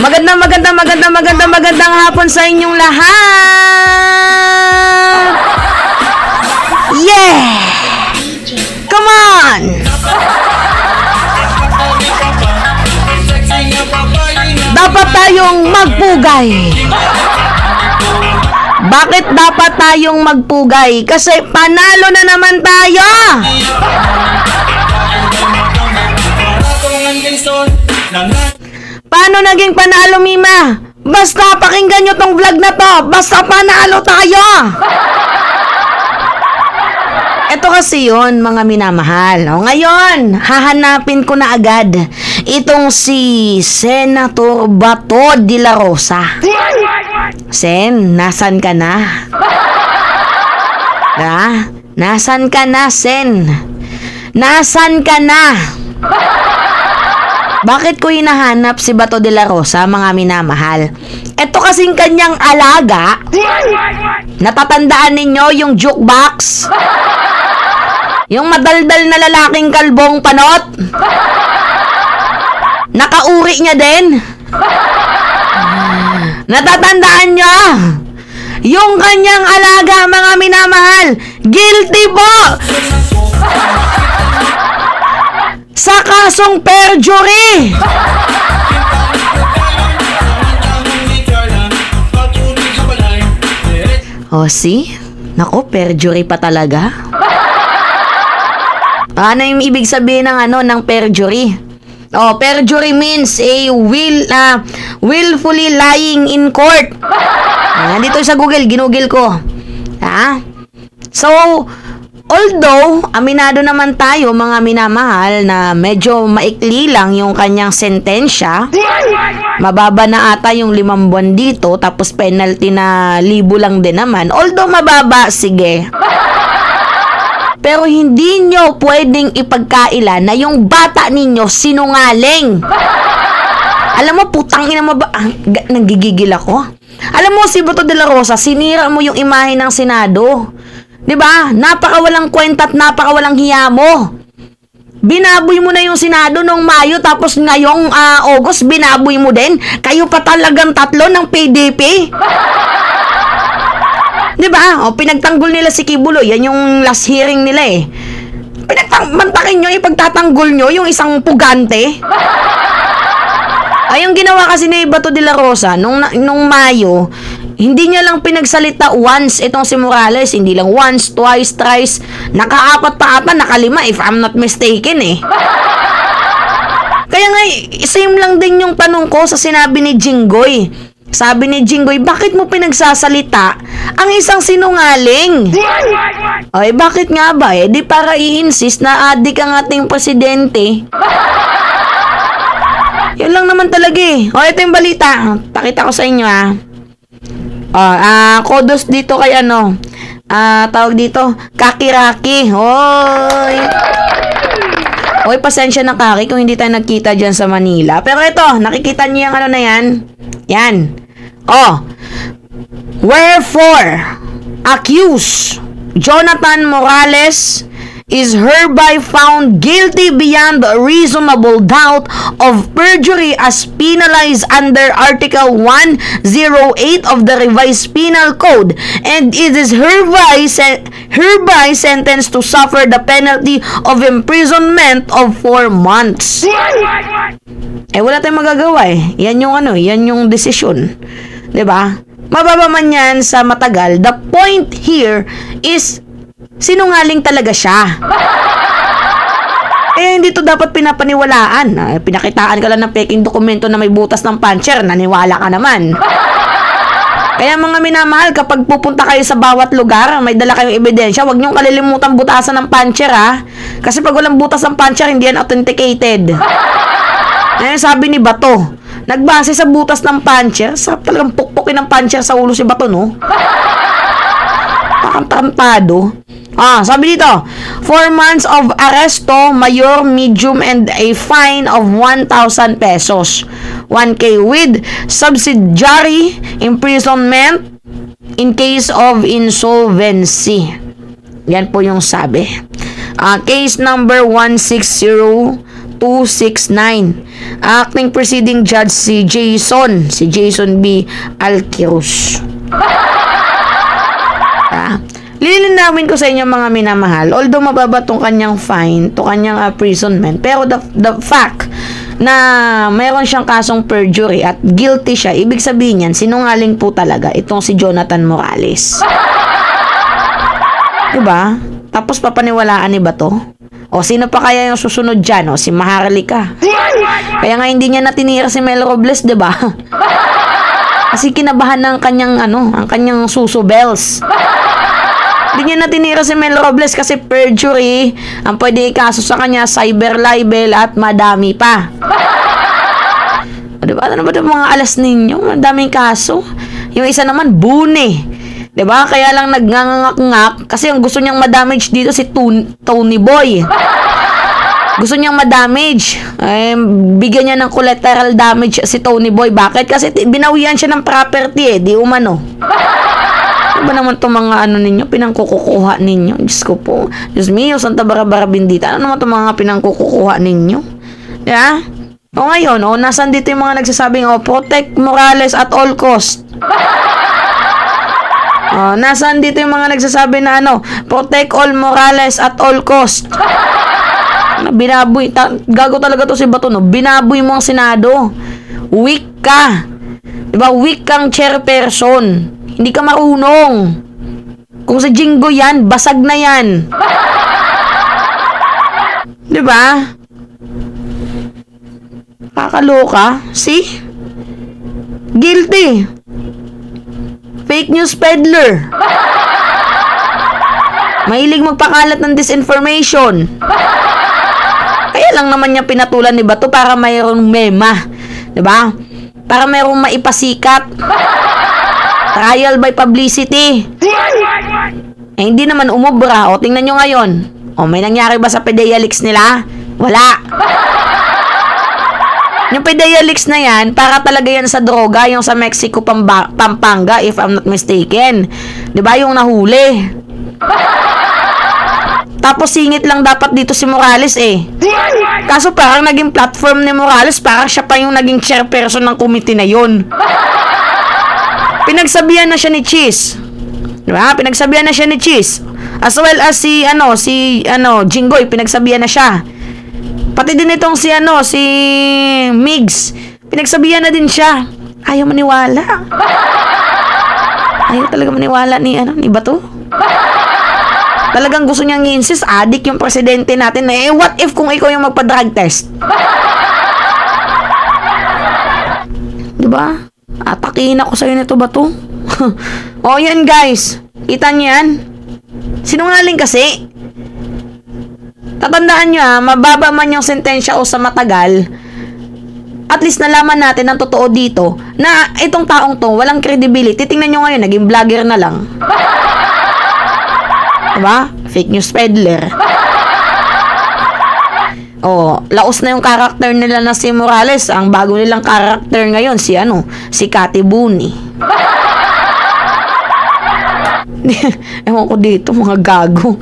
Magandang hapon sa inyong lahat. Yeah! Come on! Dapat tayong magpugay. Bakit dapat tayong magpugay? Kasi panalo na naman tayo. Paano naging panalo, Mima? Basta pakinggan nyo tong vlog na to. Basta panalo tayo. Ito kasi yun, mga minamahal. O, ngayon, hahanapin ko na agad itong si Senator Bato de la Rosa. Sen, nasan ka na? Ha? Nasan ka na, Sen? Nasan ka na? Bakit ko hinahanap si Bato de la Rosa, mga minamahal? Ito kasing kanyang alaga. Natatandaan ninyo yung jukebox? Yung madaldal na lalaking kalbong panot? Nakauri niya din? Natatandaan nyo? Yung kanyang alaga, mga minamahal, guilty po sa kasong perjury. Oh, see? Naku, perjury pa talaga. Ano yung ibig sabihin ng perjury? Oh, perjury means a willfully lying in court. Nandito sa Google, ginugil ko. Ha? So, although, aminado naman tayo, mga minamahal, na medyo maikli lang yung kanyang sentensya, mababa na ata yung 5 buwan dito, tapos penalty na 1,000 lang din naman. Although mababa, sige. Pero hindi nyo pwedeng ipagkaila na yung bata ninyo sinungaling. Alam mo, putang ina mo ba? Nanggigigil ako. Alam mo, si Bato de la Rosa, sinira mo yung imahe ng Senado. Diba? Napakawalang kwenta at napakawalang hiya mo. Binaboy mo na yung Senado noong Mayo, tapos ngayong August, binaboy mo din. Kayo pa talagang tatlo ng PDP. Diba? O, pinagtanggol nila si Kibuloy. Yan yung last hearing nila eh. Mantakin nyo, ipagtatanggol nyo yung isang pugante. Ay, yung ginawa kasi ni Bato de la Rosa nung Mayo, hindi niya lang pinagsalita once itong si Morales. Hindi lang once, twice, thrice. Naka-4 pa ata, naka-5 if I'm not mistaken eh. Kaya nga, same lang din yung tanong ko sa sinabi ni Jinggoy. Sabi ni Jinggoy, bakit mo pinagsasalita ang isang sinungaling? Ay, bakit nga ba? Di para i-insist na adik ang ating presidente. Yun lang naman talaga eh. O, ito yung balita. Pakita ko sa inyo kudos dito kay tawag dito, Kakiraki. Oy, pasensya na Kaki kung hindi tayo nagkita dyan sa Manila. Pero ito, nakikita niyo yung na yan? Yan. Wherefore, accused Jonathan Morales is hereby found guilty beyond reasonable doubt of perjury as penalized under Article 108 of the Revised Penal Code, and it is hereby sentenced to suffer the penalty of imprisonment of 4 months. Wala tayong magagawa eh. Yan yung desisyon. 'Di ba? Mababa man yan sa matagal. The point here is sinungaling talaga siya. Hindi to dapat pinapaniwalaan. Pinakitaan ka lang ng peking dokumento na may butas ng puncher, naniwala ka naman. Kaya mga minamahal, kapag pupunta kayo sa bawat lugar, may dala kayong ebidensya, huwag niyong kalilimutan butasan ng puncher Kasi pag walang butas ng puncher, hindi yan authenticated. Sabi ni Bato, nagbase sa butas ng puncher, sarap talagang pukpukin ng puncher sa ulo si Bato, no? Tarantado. Sabi dito, 4 months of arresto, mayor, medium, and a fine of 1,000 pesos. 1K with subsidiary imprisonment in case of insolvency. Yan po yung sabi. Case number 160 269. Acting Presiding Judge si Jason B. Alquirus. Lilinawin ko sa inyo mga minamahal, although mababa tong kanyang fine, to kanyang imprisonment, pero the fact na mayroon siyang kasong perjury at guilty siya, ibig sabihin yan, sinungaling po talaga itong si Jonathan Morales. Diba? Tapos papaniwalaan ni ba to? O sino pa kaya yung susunod dyan? O si Maharlika. Kaya nga hindi niya natinira si Mel Robles, diba? Kasi kinabahan ng kanyang ang kanyang suso bells. Hindi niya natinira si Mel Robles kasi perjury ang pwede ikaso sa kanya, cyber libel at madami pa. Diba? Ano ba mga alas ninyo? Madaming kaso. Yung isa naman, bune. Diba? Kaya lang nagngangak-ngak kasi yung gusto niyang madamage dito si Tony Boy. Gusto niyang madamage. Bigyan niya ng collateral damage si Tony Boy. Bakit? Kasi binawian siya ng property di umano. Ano ba naman itong mga ninyo, pinangkukukuha ninyo? Diyos ko po. Diyos mio, Santa Barbara Bendita. Ano naman itong mga pinangkukukuha ninyo? Yeah? O ngayon, nasan dito yung mga nagsasabing, protect Morales at all cost. Nasaan dito yung mga nagsasabi na protect all Morales at all cost. Binaboy. Gago talaga to si Bato, no? Binaboy mo ang Senado. Weak ka. Diba? Weak kang chairperson. Hindi ka marunong. Kung sa Jingo yan, basag na yan. Diba? Kakaloka. See? Guilty. Fake news peddler. Mahilig magpakalat ng disinformation. Kaya lang naman niya pinatulan ni Bato para mayroong mema. Diba? Para mayroong maipasikat. Trial by publicity. Hindi naman umubra. Tingnan nyo ngayon. May nangyari ba sa PDEA leaks nila? Wala. Yung PDEA leaks na yan, para talaga yan sa droga, yung sa Mexico, Pampanga, if I'm not mistaken. Diba? Yung nahuli. Tapos singit lang dapat dito si Morales Kaso parang naging platform ni Morales, parang siya pa yung naging chairperson ng committee na yun. Pinagsabihan na siya ni Cheese. Diba? Pinagsabihan na siya ni Cheese. As well as si Jinggoy, pinagsabihan na siya. Pati din itong si Migs. Pinagsabihan na din siya. Ayaw maniwala. Ayaw talaga maniwala ni Bato. Talagang gusto niyang i-insist, adik yung presidente natin. What if kung ikaw yung magpa-drug test? Diba? Atakihin ako sa'yo nito ba to? Yan guys. Kita niyo yan? Sinungaling kasi. Tatandaan nyo mababa man yung sentensya o sa matagal, at least nalaman natin ang totoo dito na itong taong to walang credibility. Tingnan nyo ngayon, naging vlogger na lang. Diba? Fake news peddler. Laos na yung karakter nila na si Morales. Ang bago nilang karakter ngayon si Cathy Buni. Ewan ko dito, mga gago.